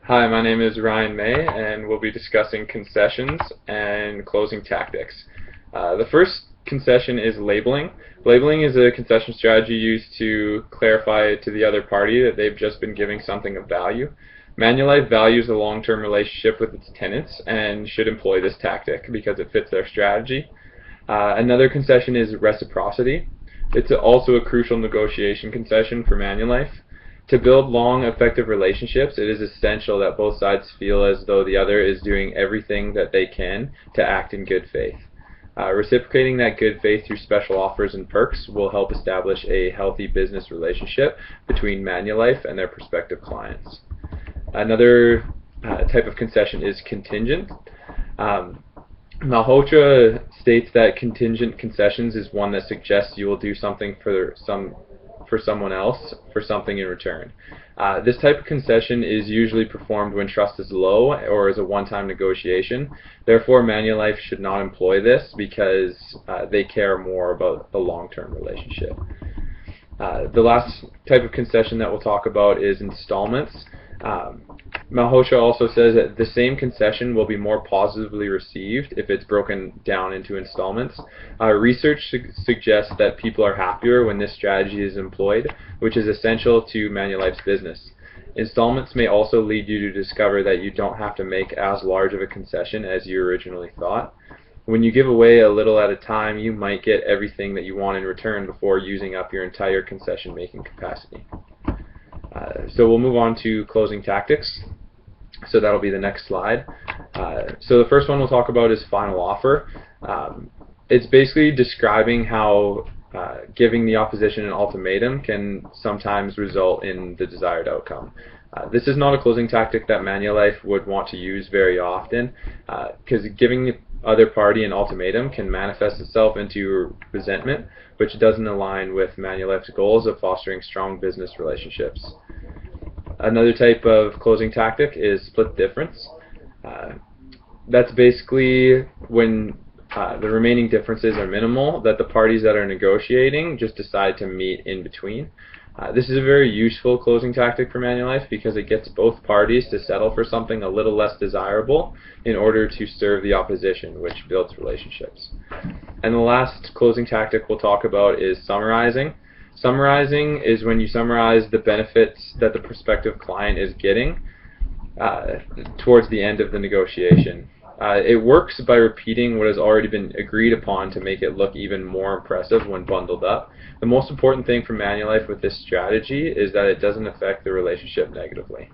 Hi, my name is Ryan May, and we'll be discussing concessions and closing tactics. The first concession is labeling. Labeling is a concession strategy used to clarify to the other party that they've just been giving something of value. Manulife values a long-term relationship with its tenants and should employ this tactic because it fits their strategy. Another concession is reciprocity. It's also a crucial negotiation concession for Manulife. To build long, effective relationships, it is essential that both sides feel as though the other is doing everything that they can to act in good faith. Reciprocating that good faith through special offers and perks will help establish a healthy business relationship between Manulife and their prospective clients. Another type of concession is contingent. Malhotra states that contingent concessions is one that suggests you will do something for someone else for something in return. This type of concession is usually performed when trust is low or as a one-time negotiation. Therefore, Manulife should not employ this because they care more about the long-term relationship. The last type of concession that we'll talk about is installments. Malhotra also says that the same concession will be more positively received if it's broken down into installments. Research suggests that people are happier when this strategy is employed, which is essential to Manulife's business. Installments may also lead you to discover that you don't have to make as large of a concession as you originally thought. When you give away a little at a time, you might get everything that you want in return before using up your entire concession-making capacity. So we'll move on to closing tactics. So that'll be the next slide. So the first one we'll talk about is final offer. It's basically describing how giving the opposition an ultimatum can sometimes result in the desired outcome. This is not a closing tactic that Manulife would want to use very often, because giving the other party an ultimatum can manifest itself into resentment, which doesn't align with Manulife's goals of fostering strong business relationships. Another type of closing tactic is split difference. That's basically when the remaining differences are minimal, that the parties that are negotiating just decide to meet in between. This is a very useful closing tactic for Manulife because it gets both parties to settle for something a little less desirable in order to serve the opposition, which builds relationships. And the last closing tactic we'll talk about is summarizing. Summarizing is when you summarize the benefits that the prospective client is getting towards the end of the negotiation. It works by repeating what has already been agreed upon to make it look even more impressive when bundled up. The most important thing for Manulife with this strategy is that it doesn't affect the relationship negatively.